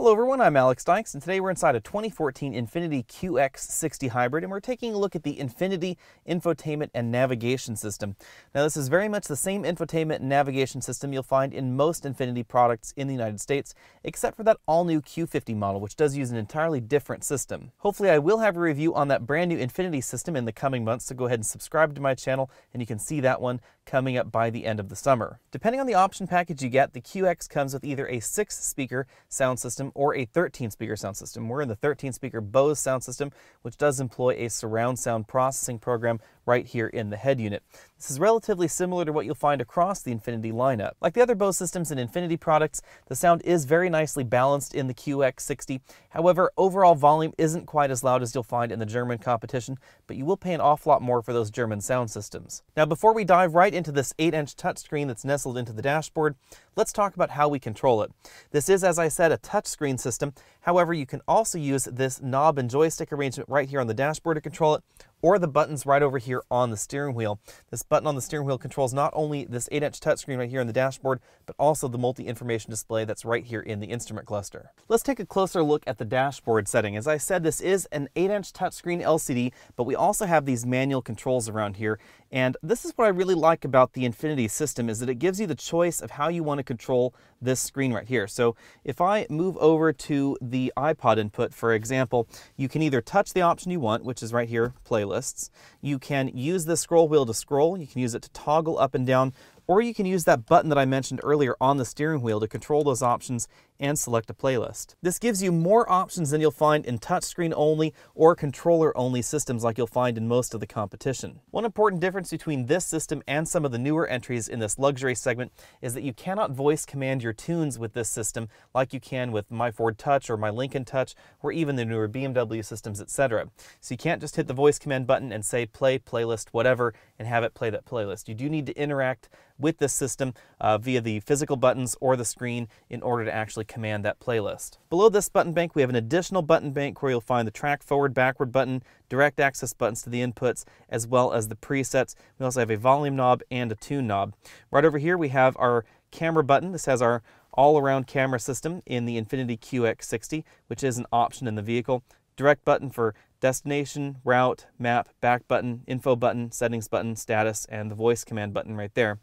Hello everyone, I'm Alex Dykes, and today we're inside a 2014 Infiniti QX60 Hybrid, and we're taking a look at the Infiniti Infotainment and Navigation System. Now this is very much the same infotainment and navigation system you'll find in most Infiniti products in the United States, except for that all-new Q50 model, which does use an entirely different system. Hopefully I will have a review on that brand new Infiniti system in the coming months, so go ahead and subscribe to my channel, and you can see that one coming up by the end of the summer. Depending on the option package you get, the QX comes with either a 6-speaker sound system or a 13-speaker sound system. We're in the 13-speaker Bose sound system, which does employ a surround sound processing program right here in the head unit. This is relatively similar to what you'll find across the Infiniti lineup. Like the other Bose systems and Infiniti products, the sound is very nicely balanced in the QX60. However, overall volume isn't quite as loud as you'll find in the German competition, but you will pay an awful lot more for those German sound systems. Now, before we dive right into this 8-inch touchscreen that's nestled into the dashboard, let's talk about how we control it. This is, as I said, a touchscreen system. However, you can also use this knob and joystick arrangement right here on the dashboard to control it, or the buttons right over here on the steering wheel. This button on the steering wheel controls not only this 8-inch touchscreen right here on the dashboard, but also the multi-information display that's right here in the instrument cluster. Let's take a closer look at the dashboard setting. As I said, this is an 8-inch touchscreen LCD, but we also have these manual controls around here. And this is what I really like about the Infiniti system, is that it gives you the choice of how you want to control this screen right here. So if I move over to the iPod input, for example, you can either touch the option you want, which is right here, playlists. You can use the scroll wheel to scroll. You can use it to toggle up and down, or you can use that button that I mentioned earlier on the steering wheel to control those options and select a playlist. This gives you more options than you'll find in touchscreen only or controller only systems like you'll find in most of the competition. One important difference between this system and some of the newer entries in this luxury segment is that you cannot voice command your tunes with this system like you can with my Ford Touch or my Lincoln Touch or even the newer BMW systems, etc. So you can't just hit the voice command button and say play, playlist, whatever, and have it play that playlist. You do need to interact with this system via the physical buttons or the screen in order to actually command that playlist. Below this button bank, we have an additional button bank where you'll find the track forward, backward button, direct access buttons to the inputs, as well as the presets. We also have a volume knob and a tune knob. Right over here, we have our camera button. This has our all-around camera system in the Infiniti QX60, which is an option in the vehicle. Direct button for destination, route, map, back button, info button, settings button, status, and the voice command button right there.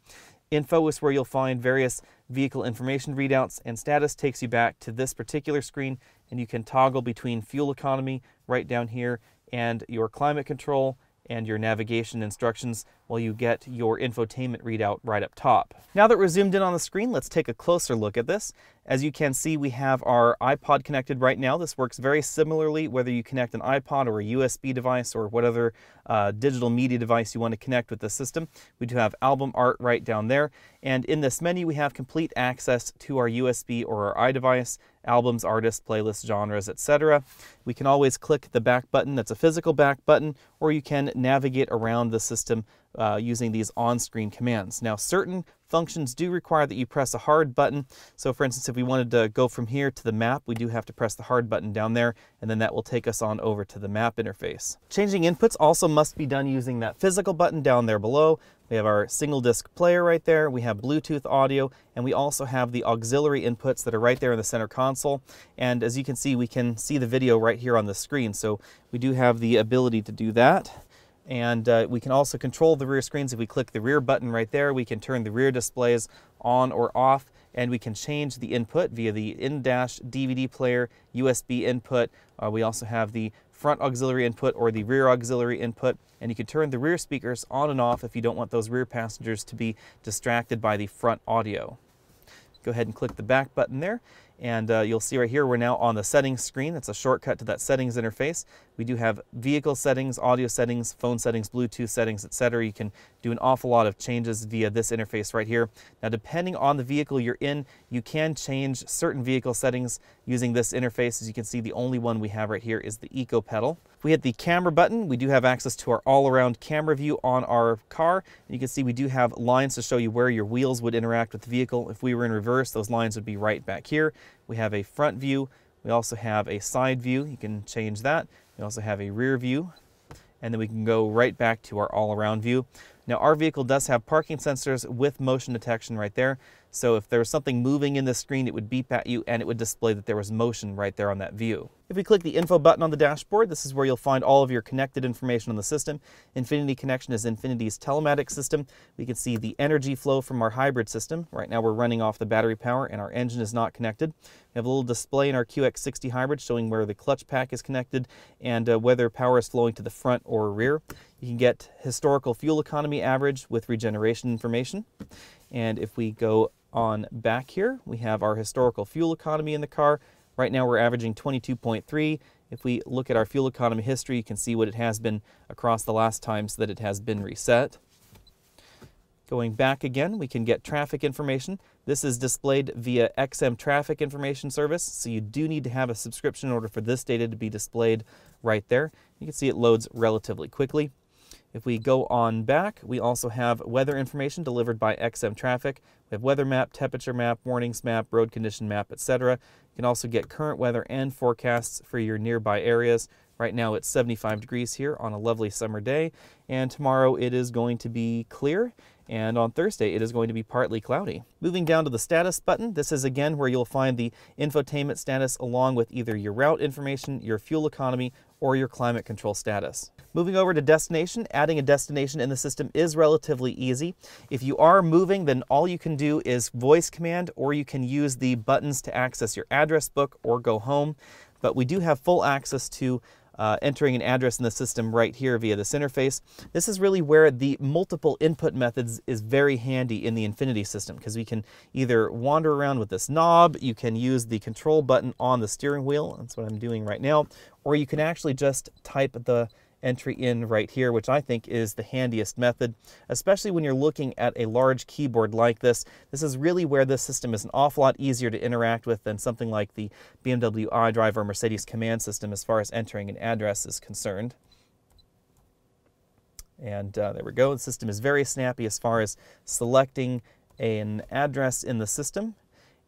Info is where you'll find various vehicle information readouts, and status takes you back to this particular screen, and you can toggle between fuel economy right down here and your climate control and your navigation instructions while you get your infotainment readout right up top. Now that we're zoomed in on the screen, let's take a closer look at this. As you can see, we have our iPod connected right now. This works very similarly whether you connect an iPod or a USB device or whatever digital media device you want to connect with the system. We do have album art right down there, and in this menu we have complete access to our USB or our iDevice, albums, artists, playlists, genres, etc. We can always click the back button. That's a physical back button, or you can navigate around the system using these on-screen commands. Now, certain functions do require that you press a hard button. So for instance, if we wanted to go from here to the map, we do have to press the hard button down there, and then that will take us on over to the map interface. Changing inputs also must be done using that physical button down there below. We have our single disc player right there, we have Bluetooth audio, and we also have the auxiliary inputs that are right there in the center console. And as you can see, we can see the video right here on the screen. So we do have the ability to do that. And we can also control the rear screens. If we click the rear button right there, we can turn the rear displays on or off, and we can change the input via the in-dash DVD player, USB input. We also have the front auxiliary input or the rear auxiliary input, and you can turn the rear speakers on and off if you don't want those rear passengers to be distracted by the front audio. Go ahead and click the back button there, and you'll see right here we're now on the settings screen. It's a shortcut to that settings interface. We do have vehicle settings, audio settings, phone settings, Bluetooth settings, etc. You can do an awful lot of changes via this interface right here. Now, depending on the vehicle you're in, you can change certain vehicle settings using this interface. As you can see, the only one we have right here is the Eco pedal. If we hit the camera button, we do have access to our all-around camera view on our car. And you can see we do have lines to show you where your wheels would interact with the vehicle. If we were in reverse, those lines would be right back here. We have a front view. We also have a side view. You can change that. We also have a rear view, and then we can go right back to our all-around view. Now, our vehicle does have parking sensors with motion detection right there, So if there was something moving in the screen, it would beep at you and it would display that there was motion right there on that view. If we click the info button on the dashboard, this is where you'll find all of your connected information on the system. Infiniti Connection is Infiniti's telematics system. We can see the energy flow from our hybrid system. Right now we're running off the battery power and our engine is not connected. We have a little display in our QX60 hybrid showing where the clutch pack is connected and whether power is flowing to the front or rear. You can get historical fuel economy average with regeneration information. And if we go on back here, we have our historical fuel economy in the car. Right now we're averaging 22.3. If we look at our fuel economy history, you can see what it has been across the last times that it has been reset. Going back again, we can get traffic information. This is displayed via XM Traffic Information Service, so you do need to have a subscription in order for this data to be displayed right there. You can see it loads relatively quickly. If we go on back, we also have weather information delivered by XM Traffic. We have weather map, temperature map, warnings map, road condition map, etc. You can also get current weather and forecasts for your nearby areas. Right now it's 75 degrees here on a lovely summer day, and tomorrow it is going to be clear, and on Thursday it is going to be partly cloudy. Moving down to the status button, this is again where you'll find the infotainment status along with either your route information, your fuel economy, or your climate control status. Moving over to destination, adding a destination in the system is relatively easy. If you are moving, then all you can do is voice command, or you can use the buttons to access your address book or go home. But we do have full access to entering an address in the system right here via this interface. This is really where the multiple input methods is very handy in the Infiniti system, because we can either wander around with this knob, you can use the control button on the steering wheel, that's what I'm doing right now, or you can actually just type the entry in right here, which I think is the handiest method, especially when you're looking at a large keyboard like this. This is really where this system is an awful lot easier to interact with than something like the BMW iDrive or Mercedes command system as far as entering an address is concerned. And there we go. The system is very snappy as far as selecting an address in the system.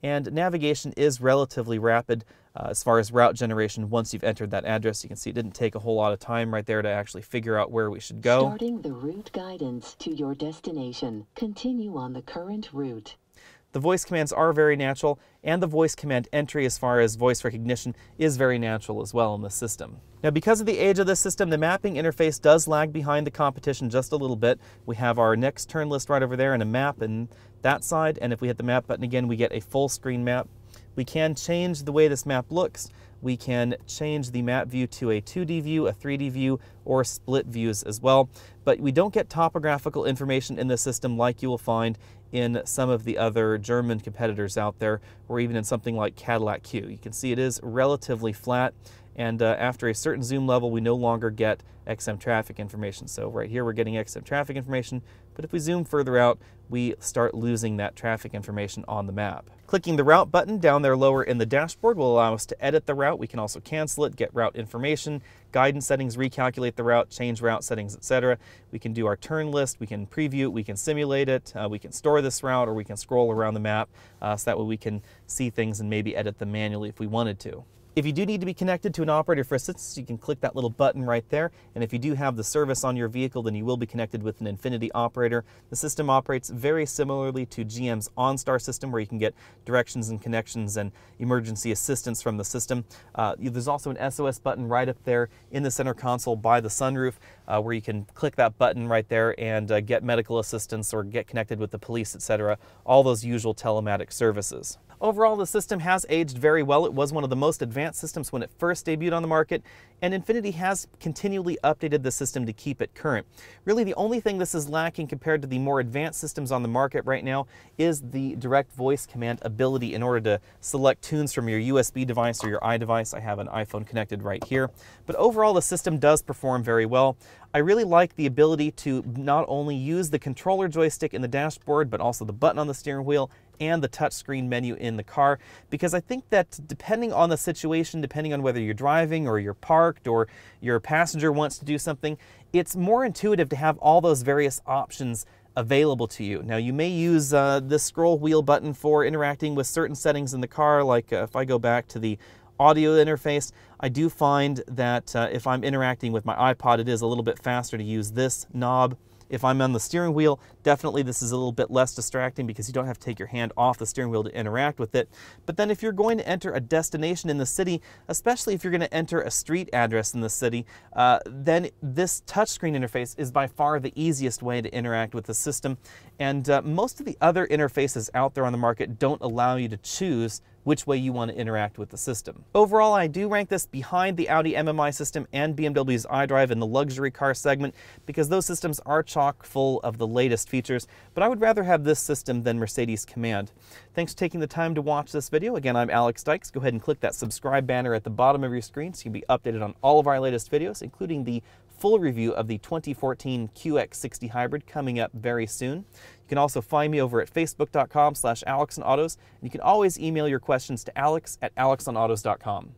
And navigation is relatively rapid as far as route generation once you've entered that address. You can see it didn't take a whole lot of time right there to actually figure out where we should go. Starting the route guidance to your destination. Continue on the current route. The voice commands are very natural, and the voice command entry as far as voice recognition is very natural as well in the system. Now, because of the age of this system, the mapping interface does lag behind the competition just a little bit. We have our next turn list right over there and a map in that side, and if we hit the map button again, we get a full screen map. We can change the way this map looks. We can change the map view to a 2D view, a 3D view, or split views as well. But we don't get topographical information in the system like you will find in some of the other German competitors out there, or even in something like Cadillac Q. You can see it is relatively flat, and after a certain zoom level, we no longer get XM traffic information. So right here, we're getting XM traffic information, but if we zoom further out, we start losing that traffic information on the map. Clicking the route button down there lower in the dashboard will allow us to edit the route. We can also cancel it, get route information, guidance settings, recalculate the route, change route settings, etc. We can do our turn list, we can preview it, we can simulate it, we can store this route, or we can scroll around the map so that way we can see things and maybe edit them manually if we wanted to. If you do need to be connected to an operator for assistance, you can click that little button right there. And if you do have the service on your vehicle, then you will be connected with an Infiniti operator. The system operates very similarly to GM's OnStar system, where you can get directions and connections and emergency assistance from the system. There's also an SOS button right up there in the center console by the sunroof, where you can click that button right there and get medical assistance or get connected with the police, etc. All those usual telematic services. Overall, the system has aged very well. It was one of the most advanced systems when it first debuted on the market, and Infiniti has continually updated the system to keep it current. Really, the only thing this is lacking compared to the more advanced systems on the market right now is the direct voice command ability in order to select tunes from your USB device or your iDevice. I have an iPhone connected right here. But overall, the system does perform very well. I really like the ability to not only use the controller joystick in the dashboard, but also the button on the steering wheel and the touchscreen menu in the car, because I think that depending on the situation, depending on whether you're driving or you're parked or your passenger wants to do something, it's more intuitive to have all those various options available to you. Now, you may use this scroll wheel button for interacting with certain settings in the car, like if I go back to the audio interface, I do find that if I'm interacting with my iPod, it is a little bit faster to use this knob If I'm on the steering wheel, definitely this is a little bit less distracting because you don't have to take your hand off the steering wheel to interact with it. But then if you're going to enter a destination in the city, especially if you're going to enter a street address in the city, then this touchscreen interface is by far the easiest way to interact with the system. And most of the other interfaces out there on the market don't allow you to choose which way you want to interact with the system. Overall, I do rank this behind the Audi MMI system and BMW's iDrive in the luxury car segment because those systems are chock full of the latest features, but I would rather have this system than Mercedes Command. Thanks for taking the time to watch this video. Again, I'm Alex Dykes. Go ahead and click that subscribe banner at the bottom of your screen so you can be updated on all of our latest videos, including the full review of the 2014 QX60 Hybrid coming up very soon. You can also find me over at facebook.com/AlexOnAutos, and you can always email your questions to alex@alexonautos.com.